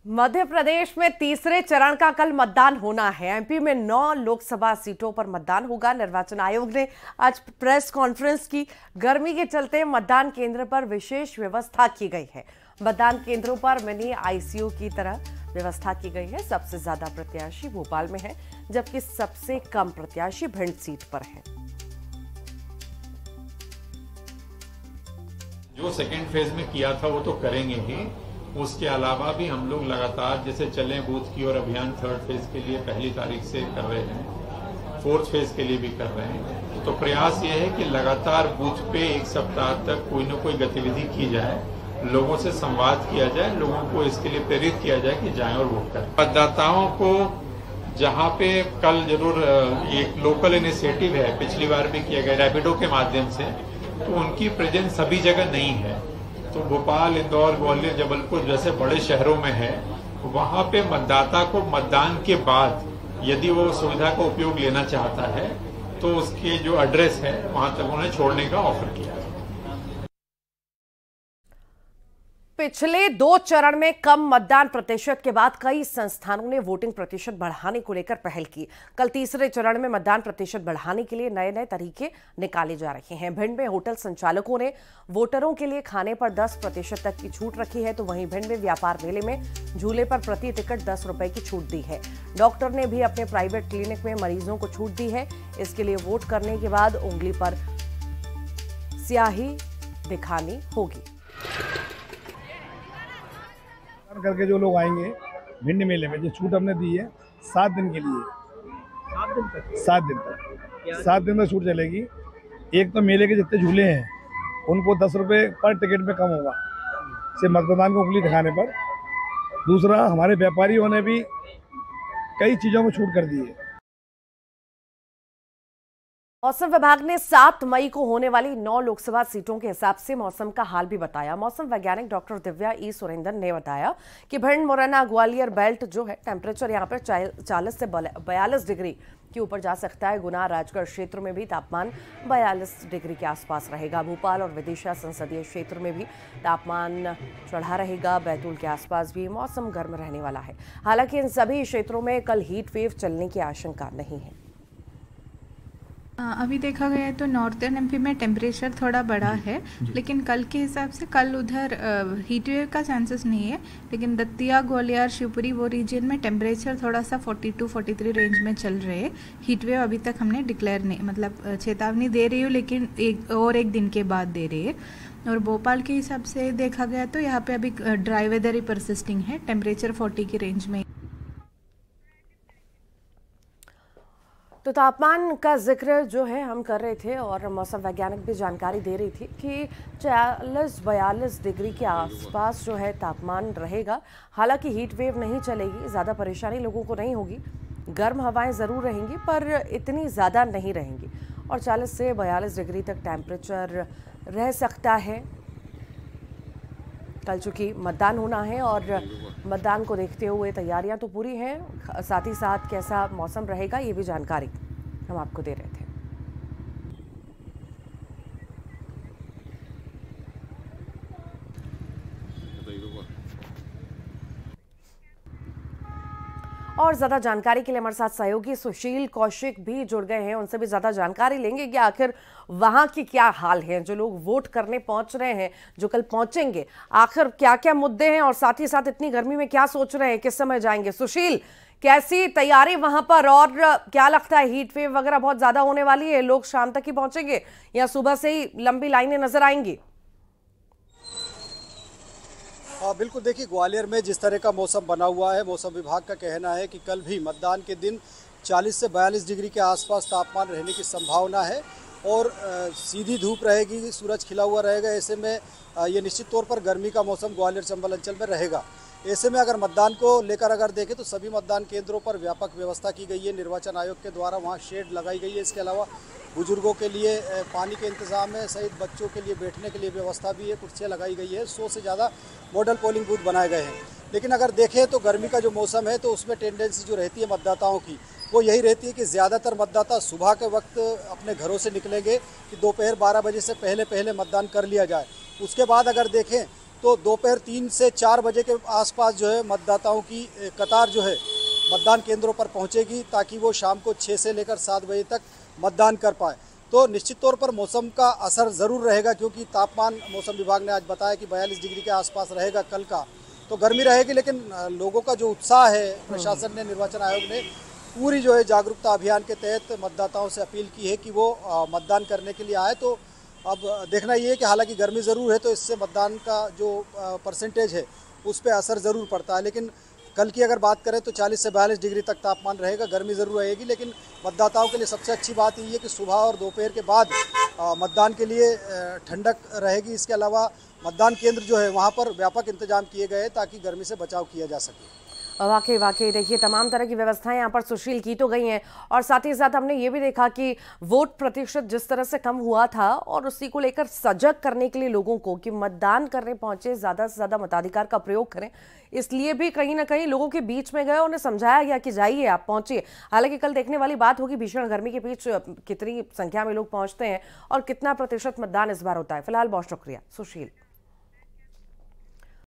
मध्य प्रदेश में तीसरे चरण का कल मतदान होना है। एमपी में 9 लोकसभा सीटों पर मतदान होगा। निर्वाचन आयोग ने आज प्रेस कॉन्फ्रेंस की। गर्मी के चलते मतदान केंद्र पर विशेष व्यवस्था की गई है। मतदान केंद्रों पर मिनी आईसीयू की तरह व्यवस्था की गई है। सबसे ज्यादा प्रत्याशी भोपाल में है, जबकि सबसे कम प्रत्याशी भिंड सीट पर है। जो सेकेंड फेज में किया था वो तो करेंगे ही। उसके अलावा भी हम लोग लगातार जैसे चले बूथ की ओर अभियान थर्ड फेज के लिए पहली तारीख से कर रहे हैं, फोर्थ फेज के लिए भी कर रहे हैं। तो प्रयास ये है कि लगातार बूथ पे एक सप्ताह तक कोई न कोई गतिविधि की जाए, लोगों से संवाद किया जाए, लोगों को इसके लिए प्रेरित किया जाए कि जाएं और वोट करें। मतदाताओं को जहां पे कल जरूर एक लोकल इनिशिएटिव है, पिछली बार भी किया गया रैपिडो के माध्यम से, तो उनकी प्रेजेंस सभी जगह नहीं है। तो भोपाल, इंदौर, ग्वालियर, जबलपुर जैसे बड़े शहरों में है, वहां पे मतदाता को मतदान के बाद यदि वो सुविधा का उपयोग लेना चाहता है तो उसके जो एड्रेस है वहां तक उन्हें छोड़ने का ऑफर किया है। पिछले 2 चरण में कम मतदान प्रतिशत के बाद कई संस्थानों ने वोटिंग प्रतिशत बढ़ाने को लेकर पहल की। कल तीसरे चरण में मतदान प्रतिशत बढ़ाने के लिए नए तरीके निकाले जा रहे हैं। भिंड में होटल संचालकों ने वोटरों के लिए खाने पर 10% तक की छूट रखी है, तो वहीं भिंड में व्यापार मेले में झूले पर प्रति टिकट 10 रुपए की छूट दी है। डॉक्टर ने भी अपने प्राइवेट क्लिनिक में मरीजों को छूट दी है। इसके लिए वोट करने के बाद उंगली पर स्याही दिखानी होगी। करके जो लोग आएंगे भिंड मेले में, जो छूट हमने दी है 7 दिन के लिए, 7 दिन तक छूट चलेगी। एक तो मेले के जितने झूले हैं उनको 10 रुपये पर टिकट में कम होगा से मतदान को उंगली दिखाने पर। दूसरा, हमारे व्यापारियों ने भी कई चीज़ों को छूट कर दी है। मौसम विभाग ने 7 मई को होने वाली 9 लोकसभा सीटों के हिसाब से मौसम का हाल भी बताया। मौसम वैज्ञानिक डॉक्टर दिव्या ई सुरेंद्रन ने बताया कि भिंड, मुरैना, ग्वालियर बेल्ट जो है टेम्परेचर यहाँ पर 40 से 42 डिग्री के ऊपर जा सकता है। गुना, राजगढ़ क्षेत्र में भी तापमान 42 डिग्री के आसपास रहेगा। भोपाल और विदिशा संसदीय क्षेत्र में भी तापमान चढ़ा रहेगा। बैतूल के आसपास भी मौसम गर्म रहने वाला है। हालांकि इन सभी क्षेत्रों में कल हीट वेव चलने की आशंका नहीं है। अभी देखा गया है तो नॉर्थर्न एमपी में टेम्परेचर थोड़ा बढ़ा है, लेकिन कल के हिसाब से कल उधर हीट वेव का चांसेस नहीं है। लेकिन दतिया, ग्वालियर, शिवपुरी वो रीजन में टेम्परेचर थोड़ा सा 42-43 रेंज में चल रहे हैं। हीट वेव अभी तक हमने डिक्लेयर नहीं, मतलब चेतावनी दे रही हूँ, लेकिन एक दिन के बाद दे रही है। और भोपाल के हिसाब से देखा गया तो यहाँ पे अभी ड्राई वेदर ही परसिस्टिंग है, टेम्परेचर 40 की रेंज में। तो तापमान का जिक्र जो है हम कर रहे थे और मौसम वैज्ञानिक भी जानकारी दे रही थी कि 40-42 डिग्री के आसपास जो है तापमान रहेगा। हालांकि हीट वेव नहीं चलेगी, ज़्यादा परेशानी लोगों को नहीं होगी। गर्म हवाएं ज़रूर रहेंगी पर इतनी ज़्यादा नहीं रहेंगी और 40 से 42 डिग्री तक टेम्परेचर रह सकता है। कल चूँकि मतदान होना है और मतदान को देखते हुए तैयारियां तो पूरी हैं, साथ ही साथ कैसा मौसम रहेगा ये भी जानकारी हम आपको दे रहे थे। और ज्यादा जानकारी के लिए हमारे साथ सहयोगी सुशील कौशिक भी जुड़ गए हैं। उनसे भी ज्यादा जानकारी लेंगे कि आखिर वहां की क्या हाल है। जो लोग वोट करने पहुंच रहे हैं, जो कल पहुंचेंगे, आखिर क्या क्या मुद्दे हैं और साथ ही साथ इतनी गर्मी में क्या सोच रहे हैं, किस समय जाएंगे। सुशील, कैसी तैयारी वहां पर और क्या लगता है, हीट वेव वगैरह बहुत ज्यादा होने वाली है? लोग शाम तक ही पहुंचेंगे या सुबह से ही लंबी लाइनें नजर आएंगी? बिल्कुल, देखिए ग्वालियर में जिस तरह का मौसम बना हुआ है, मौसम विभाग का कहना है कि कल भी मतदान के दिन 40 से 42 डिग्री के आसपास तापमान रहने की संभावना है और सीधी धूप रहेगी, सूरज खिला हुआ रहेगा। ऐसे में ये निश्चित तौर पर गर्मी का मौसम ग्वालियर चंबल अंचल में रहेगा। ऐसे में अगर मतदान को लेकर अगर देखें तो सभी मतदान केंद्रों पर व्यापक व्यवस्था की गई है। निर्वाचन आयोग के द्वारा वहाँ शेड लगाई गई है। इसके अलावा बुजुर्गों के लिए पानी के इंतजाम है, सहित बच्चों के लिए बैठने के लिए व्यवस्था भी है, कुर्सियाँ लगाई गई है। 100 से ज़्यादा मॉडल पोलिंग बूथ बनाए गए हैं। लेकिन अगर देखें तो गर्मी का जो मौसम है तो उसमें टेंडेंसी जो रहती है मतदाताओं की वो यही रहती है कि ज़्यादातर मतदाता सुबह के वक्त अपने घरों से निकलेंगे कि दोपहर 12 बजे से पहले मतदान कर लिया जाए। उसके बाद अगर देखें तो दोपहर 3 से 4 बजे के आसपास जो है मतदाताओं की कतार जो है मतदान केंद्रों पर पहुंचेगी, ताकि वो शाम को 6 से लेकर 7 बजे तक मतदान कर पाए। तो निश्चित तौर पर मौसम का असर ज़रूर रहेगा, क्योंकि तापमान मौसम विभाग ने आज बताया कि 42 डिग्री के आसपास रहेगा कल का, तो गर्मी रहेगी। लेकिन लोगों का जो उत्साह है, प्रशासन ने, निर्वाचन आयोग ने पूरी जो है जागरूकता अभियान के तहत मतदाताओं से अपील की है कि वो मतदान करने के लिए आए। तो अब देखना ये है कि हालांकि गर्मी ज़रूर है, तो इससे मतदान का जो परसेंटेज है उस पर असर ज़रूर पड़ता है। लेकिन कल की अगर बात करें तो 40 से 42 डिग्री तक तापमान रहेगा, गर्मी ज़रूर रहेगी। लेकिन मतदाताओं के लिए सबसे अच्छी बात ये है कि सुबह और दोपहर के बाद मतदान के लिए ठंडक रहेगी। इसके अलावा मतदान केंद्र जो है वहाँ पर व्यापक इंतजाम किए गए हैं, ताकि गर्मी से बचाव किया जा सके। वाकई देखिए, तमाम तरह की व्यवस्थाएं यहाँ पर सुशील की तो गई हैं, और साथ ही साथ हमने ये भी देखा कि वोट प्रतिशत जिस तरह से कम हुआ था, और उसी को लेकर सजग करने के लिए लोगों को कि मतदान करने पहुंचे, ज़्यादा से ज़्यादा मताधिकार का प्रयोग करें, इसलिए भी कहीं ना कहीं लोगों के बीच में गए, उन्हें समझाया गया कि जाइए, आप पहुंचिए। हालांकि कल देखने वाली बात होगी भीषण गर्मी के बीच कितनी संख्या में लोग पहुंचते हैं और कितना प्रतिशत मतदान इस बार होता है। फिलहाल बहुत शुक्रिया सुशील।